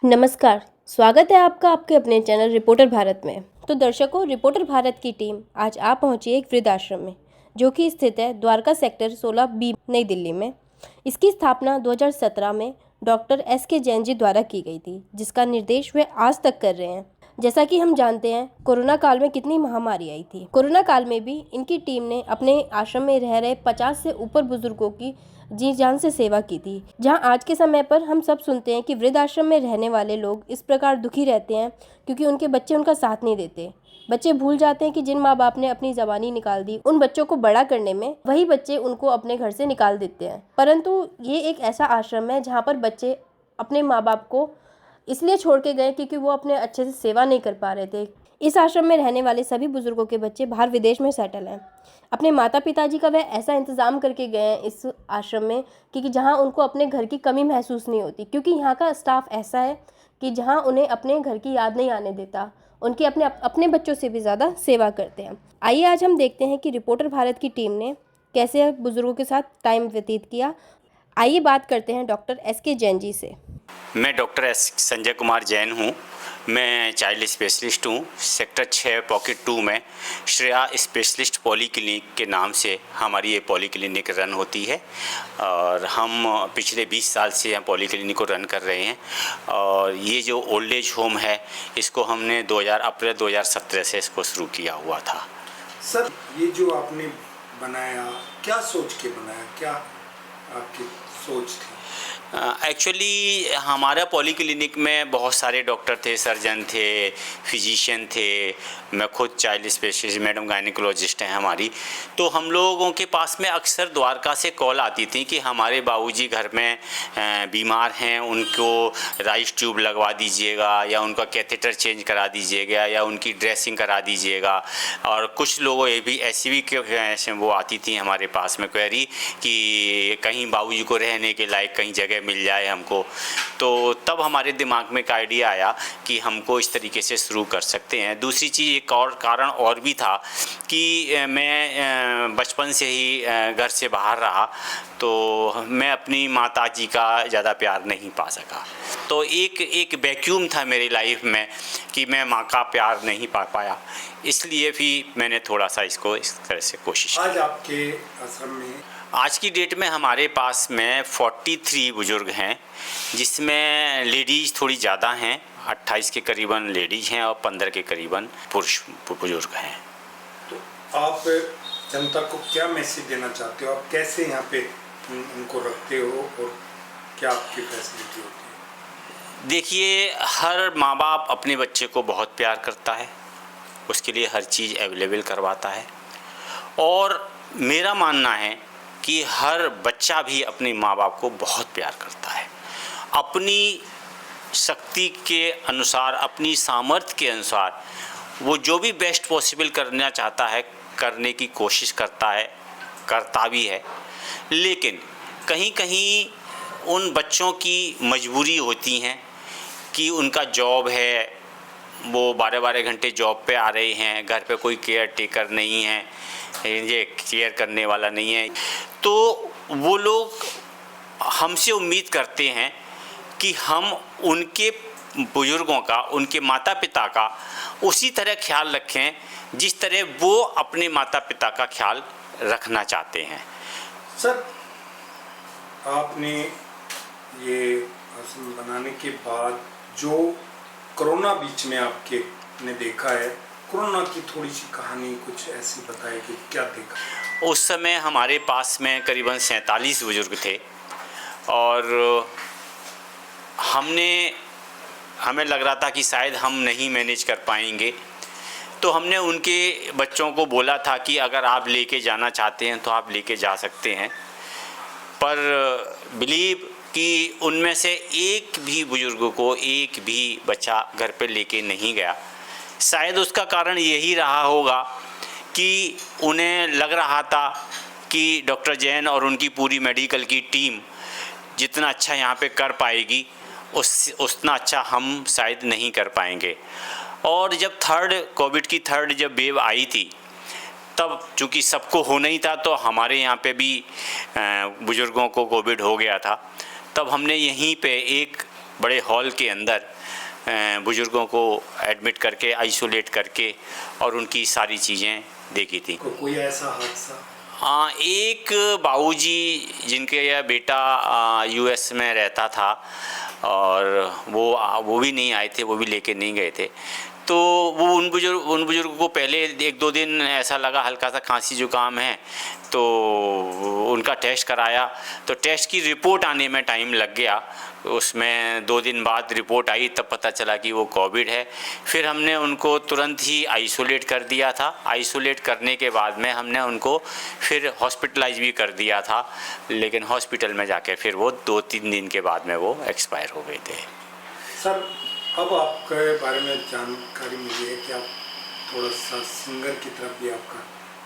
नमस्कार, स्वागत है आपका आपके अपने चैनल रिपोर्टर भारत में। तो दर्शकों, रिपोर्टर भारत की टीम आज आ पहुंची एक वृद्धाश्रम में, जो कि स्थित है द्वारका सेक्टर 16B, नई दिल्ली में। इसकी स्थापना 2017 में डॉक्टर SK जैन जी द्वारा की गई थी, जिसका निर्देश वे आज तक कर रहे हैं। जैसा कि हम जानते हैं, कोरोना काल में कितनी महामारी आई थी। कोरोना काल में भी इनकी टीम ने अपने आश्रम में रह रहे 50 से ऊपर बुजुर्गों की जी जान से सेवा की थी। जहां आज के समय पर हम सब सुनते हैं कि वृद्ध आश्रम में रहने वाले लोग इस प्रकार दुखी रहते हैं क्योंकि उनके बच्चे उनका साथ नहीं देते। बच्चे भूल जाते हैं कि जिन माँ बाप ने अपनी जबानी निकाल दी, उन बच्चों को बड़ा करने में वही बच्चे उनको अपने घर से निकाल देते हैं। परंतु ये एक ऐसा आश्रम है जहाँ पर बच्चे अपने माँ बाप को इसलिए छोड़ के गए क्योंकि वो अपने अच्छे से सेवा नहीं कर पा रहे थे। इस आश्रम में रहने वाले सभी बुजुर्गों के बच्चे बाहर विदेश में सेटल हैं। अपने माता पिताजी का वह ऐसा इंतज़ाम करके गए हैं इस आश्रम में कि जहाँ उनको अपने घर की कमी महसूस नहीं होती, क्योंकि यहाँ का स्टाफ ऐसा है कि जहाँ उन्हें अपने घर की याद नहीं आने देता। उनके अपने बच्चों से भी ज़्यादा सेवा करते हैं। आइए आज हम देखते हैं कि रिपोर्टर भारत की टीम ने कैसे बुजुर्गों के साथ टाइम व्यतीत किया। आइए बात करते हैं डॉक्टर SK जैन जी से। मैं डॉक्टर संजय कुमार जैन हूँ। मैं चाइल्ड स्पेशलिस्ट हूँ। सेक्टर 6 पॉकेट 2 में श्रेया स्पेशलिस्ट पॉली क्लिनिक के नाम से हमारी ये पॉली क्लिनिक रन होती है और हम पिछले 20 साल से हम पॉली क्लिनिक को रन कर रहे हैं। और ये जो ओल्ड एज होम है, इसको हमने अप्रैल 2017 से इसको शुरू किया हुआ था। सर, ये जो आपने बनाया, क्या सोच के बनाया, क्या आपकी सोच थी? एक्चुअली हमारा पॉली क्लिनिक में बहुत सारे डॉक्टर थे, सर्जन थे, फिजिशियन थे। मैं खुद चाइल्ड स्पेशलिस्ट, मैडम गायनिकोलॉजिस्ट हैं हमारी। तो हम लोगों के पास में अक्सर द्वारका से कॉल आती थी कि हमारे बाबूजी घर में बीमार हैं, उनको राइस ट्यूब लगवा दीजिएगा या उनका कैथेटर चेंज करा दीजिएगा या उनकी ड्रेसिंग करा दीजिएगा। और कुछ लोगों ये भी ऐसी भी वो आती थी हमारे पास में क्वेरी कि कहीं बाबूजी को रहने के लायक कहीं जगह मिल जाए हमको। तो तब हमारे दिमाग में एक आइडिया आया कि हमको इस तरीके से शुरू कर सकते हैं। दूसरी चीज़ एक और कारण और भी था कि मैं बचपन से ही घर से बाहर रहा, तो मैं अपनी माताजी का ज़्यादा प्यार नहीं पा सका। तो एक वैक्यूम था मेरी लाइफ में कि मैं माँ का प्यार नहीं पा पाया, इसलिए भी मैंने थोड़ा सा इसको इस तरह से कोशिश की। आज आपके आश्रम में आज की डेट में हमारे पास में 43 बुज़ुर्ग हैं, जिसमें लेडीज़ थोड़ी ज़्यादा हैं। 28 के करीबन लेडीज़ हैं और 15 के करीबन पुरुष बुज़ुर्ग हैं। तो आप जनता को क्या मैसेज देना चाहते हो? आप कैसे यहाँ पे उनको रखते हो और क्या आपकी फैसिलिटी होती है? देखिए, हर माँ बाप अपने बच्चे को बहुत प्यार करता है, उसके लिए हर चीज़ अवेलेबल करवाता है। और मेरा मानना है कि हर बच्चा भी अपने माँ बाप को बहुत प्यार करता है। अपनी शक्ति के अनुसार, अपनी सामर्थ्य के अनुसार वो जो भी बेस्ट पॉसिबल करना चाहता है, करने की कोशिश करता है, करता भी है। लेकिन कहीं कहीं उन बच्चों की मजबूरी होती हैं कि उनका जॉब है, वो 12-12 घंटे जॉब पे आ रहे हैं, घर पे कोई केयर टेकर नहीं है, ये केयर करने वाला नहीं है। तो वो लोग हमसे उम्मीद करते हैं कि हम उनके बुजुर्गों का, उनके माता पिता का उसी तरह ख्याल रखें जिस तरह वो अपने माता पिता का ख्याल रखना चाहते हैं। सर, आपने ये आश्रम बनाने के बाद जो कोरोना बीच में आपके ने देखा है, कोरोना की थोड़ी सी कहानी कुछ ऐसी बताए कि क्या देखा? उस समय हमारे पास में करीबन 47 बुजुर्ग थे और हमें लग रहा था कि शायद हम नहीं मैनेज कर पाएंगे। तो हमने उनके बच्चों को बोला था कि अगर आप लेके जाना चाहते हैं तो आप लेके जा सकते हैं। पर बिलीव कि उनमें से एक भी बुजुर्ग को एक भी बच्चा घर पे लेके नहीं गया। शायद उसका कारण यही रहा होगा कि उन्हें लग रहा था कि डॉक्टर जैन और उनकी पूरी मेडिकल की टीम जितना अच्छा यहाँ पे कर पाएगी, उतना अच्छा हम शायद नहीं कर पाएंगे। और जब कोविड की थर्ड वेव आई थी, तब चूँकि सबको होना ही था, तो हमारे यहाँ पे भी बुज़ुर्गों को कोविड हो गया था। तब हमने यहीं पे एक बड़े हॉल के अंदर बुज़ुर्गों को एडमिट करके आइसोलेट करके और उनकी सारी चीज़ें देखी थी। कोई ऐसा हादसा? हाँ, एक बाबूजी जिनके यह बेटा यूएस में रहता था और वो भी नहीं आए थे, वो भी लेके नहीं गए थे। तो वो उन बुजुर्गों को पहले 1-2 दिन ऐसा लगा हल्का सा खांसी जुकाम है, तो उनका टेस्ट कराया। तो टेस्ट की रिपोर्ट आने में टाइम लग गया, उसमें 2 दिन बाद रिपोर्ट आई, तब पता चला कि वो कोविड है। फिर हमने उनको तुरंत ही आइसोलेट कर दिया था। आइसोलेट करने के बाद में हमने उनको फिर हॉस्पिटलाइज भी कर दिया था, लेकिन हॉस्पिटल में जाके फिर वो 2-3 दिन के बाद में वो एक्सपायर हो गए थे। सर, अब आपके बारे में जानकारी मिली है कि आप थोड़ा सा सिंगर की तरफ भी आपका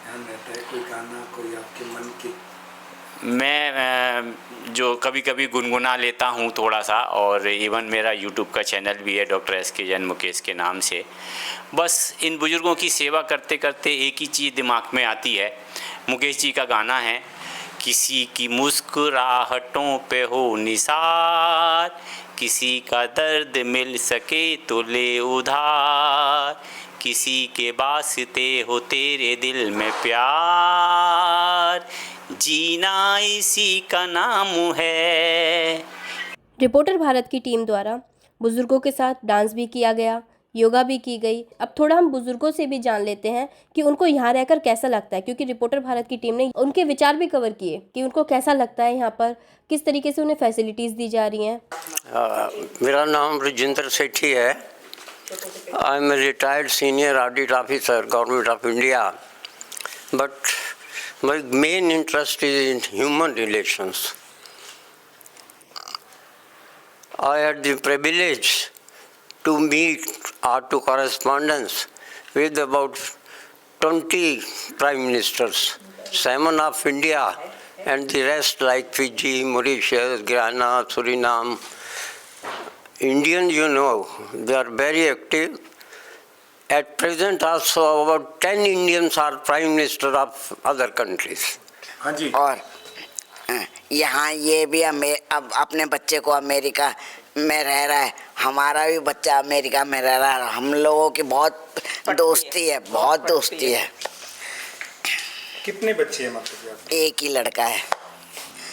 ध्यान रहता है, कोई गाना, कोई आपके मन की? मैं जो कभी कभी गुनगुना लेता हूँ थोड़ा सा, और इवन मेरा यूट्यूब का चैनल भी है डॉक्टर एस.के. जैन मुकेश के नाम से। बस इन बुज़ुर्गों की सेवा करते करते एक ही चीज़ दिमाग में आती है। मुकेश जी का गाना है, किसी की मुस्कुराहटों पे हो निसार, किसी का दर्द मिल सके तो ले उधार, किसी के वास्ते हो तेरे दिल में प्यार, जीना इसी का नाम है। रिपोर्टर भारत की टीम द्वारा बुजुर्गों के साथ डांस भी किया गया, योगा भी की गई। अब थोड़ा हम बुजुर्गों से भी जान लेते हैं कि उनको यहाँ रहकर कैसा लगता है, क्योंकि रिपोर्टर भारत की टीम ने उनके विचार भी कवर किए कि उनको कैसा लगता है यहाँ पर, किस तरीके से उन्हें फैसिलिटीज़ दी जा रही हैं। मेरा नाम राजेंद्र सेठी है। I am a retired senior audit officer government of India, but my main interest is in human relations. I had the privilege to meet or to correspondence with about 20 prime ministers, 7 of India and the rest like Fiji, Mauritius, Guyana, Suriname. Indians, you know, they are very active. At present also about 10 Indians are prime minister of other countries. हाँ जी। और यहाँ ये भी अब अपने बच्चे को America में रह रहा है, हमारा भी बच्चा अमेरिका में रह रहा है। हम लोगों की बहुत दोस्ती है, बहुत दोस्ती है। कितने बच्चे हैं मतलब? एक ही लड़का है,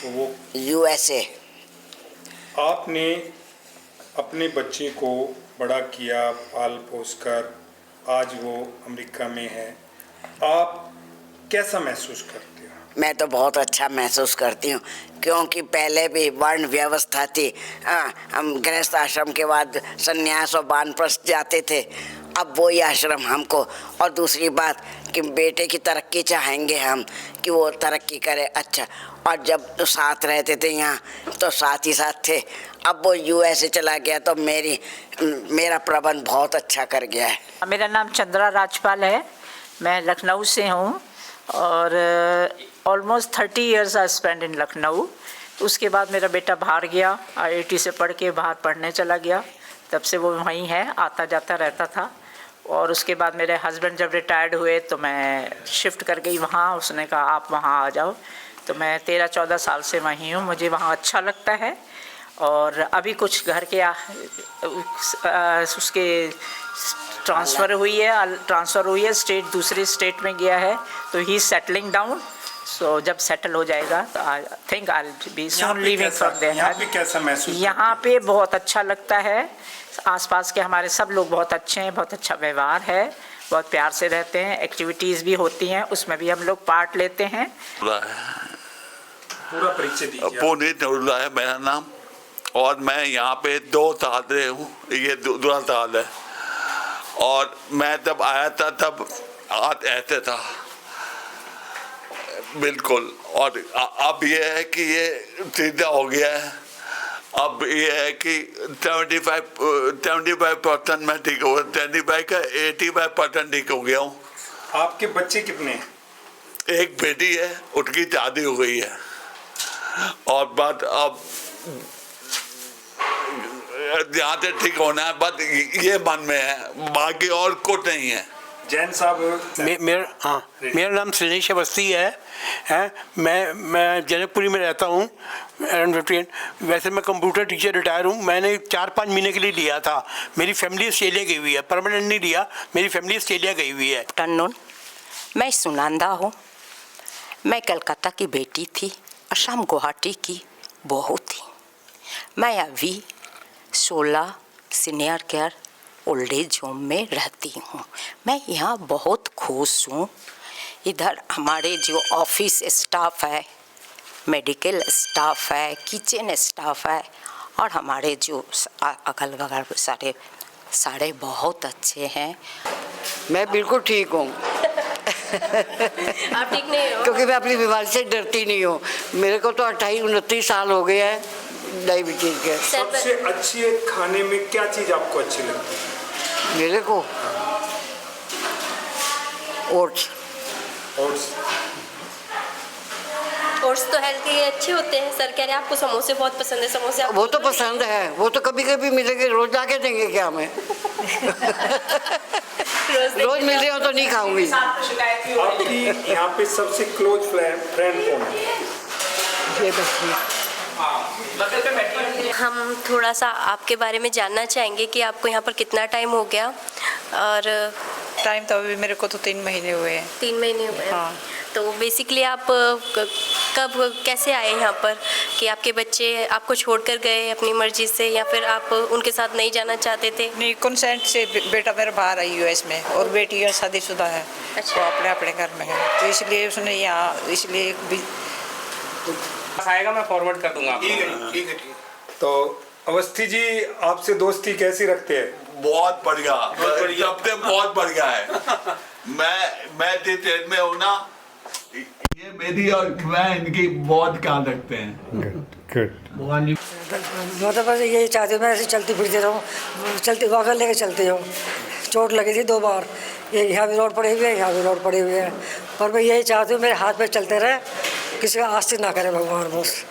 वो USA। आपने अपने बच्चे को बड़ा किया, पाल पोस कर, आज वो अमेरिका में है, आप कैसा महसूस करते हो? मैं तो बहुत अच्छा महसूस करती हूँ, क्योंकि पहले भी वर्ण व्यवस्था थी। हम गृहस्थ आश्रम के बाद संन्यास और वानप्रस्थ जाते थे, अब वही आश्रम हमको। और दूसरी बात कि बेटे की तरक्की चाहेंगे हम कि वो तरक्की करे अच्छा। और जब तो साथ रहते थे यहाँ तो साथ ही साथ थे, अब वो USA चला गया तो मेरा प्रबंध बहुत अच्छा कर गया है। मेरा नाम चंद्रा राजपाल है, मैं लखनऊ से हूँ और ऑलमोस्ट 30 इयर्स आई स्पेंड इन लखनऊ। उसके बाद मेरा बेटा बाहर गया, IIT से पढ़ के बाहर पढ़ने चला गया, तब से वो वहीं है, आता जाता रहता था। और उसके बाद मेरे हस्बैंड जब रिटायर्ड हुए तो मैं शिफ्ट कर गई वहाँ, उसने कहा आप वहाँ आ जाओ, तो मैं 13-14 साल से वहीं हूँ। मुझे वहाँ अच्छा लगता है। और अभी कुछ घर के उसके ट्रांसफ़र हुई है स्टेट, दूसरी स्टेट में गया है, तो ही सेटलिंग डाउन। सो जब सेटल हो जाएगा तो I think I will be soon living from there. यहाँ पे कैसा महसूस? यहाँ पे बहुत अच्छा लगता है, आसपास के हमारे सब लोग बहुत अच्छे हैं, बहुत अच्छा व्यवहार है, बहुत प्यार से रहते हैं, एक्टिविटीज़ भी होती हैं, उसमें भी हम लोग पार्ट लेते हैं। पूरा परिचय दीजिए। पुनीत नरूला है मेरा नाम, और मैं यहाँ पे 2 साल रहे हूँ, ये दूसरा साल है। और मैं जब आया था तब हाथ ऐसे था बिल्कुल, और अब ये है कि ये सीधा हो गया है। अब ये है कि 75% मैं ठीक हो, 75 का 85% ठीक हो गया हूँ। आपके बच्चे कितने हैं? एक बेटी है, उसकी शादी हो गई है, और बात अब यहाँ से ठीक होना है, बस ये मन में है, बाकी और कुछ नहीं है। जैन साहब मेरा नाम सुनीश अवस्थी है मैं जनकपुरी में रहता हूँ वैसे मैं कंप्यूटर टीचर रिटायर हूँ। मैंने 4-5 महीने के लिए लिया था। मेरी फैमिली ऑस्ट्रेलिया गई हुई है, परमानेंट नहीं लिया, मेरी फैमिली ऑस्ट्रेलिया गई हुई है। आफ्टरनून, मैं सुनंदा हूँ। मैं कलकत्ता की बेटी थी, असम गुवाहाटी की बहू थी। मैं अभी 16 senior care old age home में रहती हूँ। मैं यहाँ बहुत खुश हूँ। इधर हमारे जो ऑफिस स्टाफ है, मेडिकल स्टाफ है, किचन स्टाफ है और हमारे जो अगल बगल सारे बहुत अच्छे हैं। मैं बिल्कुल ठीक हूँ। आप ठीक नहीं हो? क्योंकि मैं अपनी बीमारी से डरती नहीं हूँ। मेरे को तो 28-29 साल हो गए हैं डायबिटीज के। सबसे अच्छी खाने में क्या चीज़ आपको अच्छी लगती है? मेरे को ओट्स। ओट्स तो हेल्थ के लिए अच्छे होते हैं। सर कह रहे हैं आपको समोसे बहुत पसंद है। समोसे आपको वो तो पसंद है, वो तो कभी कभी मिलेंगे, रोज लाके देंगे क्या हमें? रोज मिल रहे हो तो नहीं खाऊंगी। आपकी यहाँ पे सबसे क्लोज फ्रेंड कौन है? ये बच्ची। हम थोड़ा सा आपके बारे में जानना चाहेंगे कि आपको यहाँ पर कितना टाइम हो गया। और टाइम तो अभी मेरे को तो 3 महीने हुए हैं। 3 महीने हुए हैं। हाँ। तो बेसिकली आप कब कैसे आए यहाँ पर कि आपके बच्चे आपको छोड़कर गए अपनी मर्जी से, या फिर आप उनके साथ नहीं जाना चाहते थे? नहीं, कंसेंट से बेटा मेरा बाहर है यूएस में, और बेटी है शादीशुदा है। अच्छा। वो अपने अपने घर में है, तो इसलिए उसने यहाँ इसलिए भी आएगा, मैं फॉरवर्ड कर दूंगा आपको। ठीक है। तो अवस्थी जी, आपसे दोस्ती कैसी रखते हैं? बहुत बढ़िया, सबसे बहुत बढ़िया है। मैं जिस ट्रेन में हूँ ना, ये मेरी और मैं इनकी बहुत ख्याल रखते हैं। मैं तो बस यही चाहती हूँ, मैं ऐसे चलती फिरती रहूँ, चलती वॉकर लेके चलती हूँ। चोट लगी थी 2 बार, ये यहाँ भी रोड पड़ी हुई है, यहाँ भी रोड पड़ी हुई है, पर मैं यही चाहती हूँ मेरे हाथ पे चलते रहे, किसी का आस्ती ना करे भगवान बस।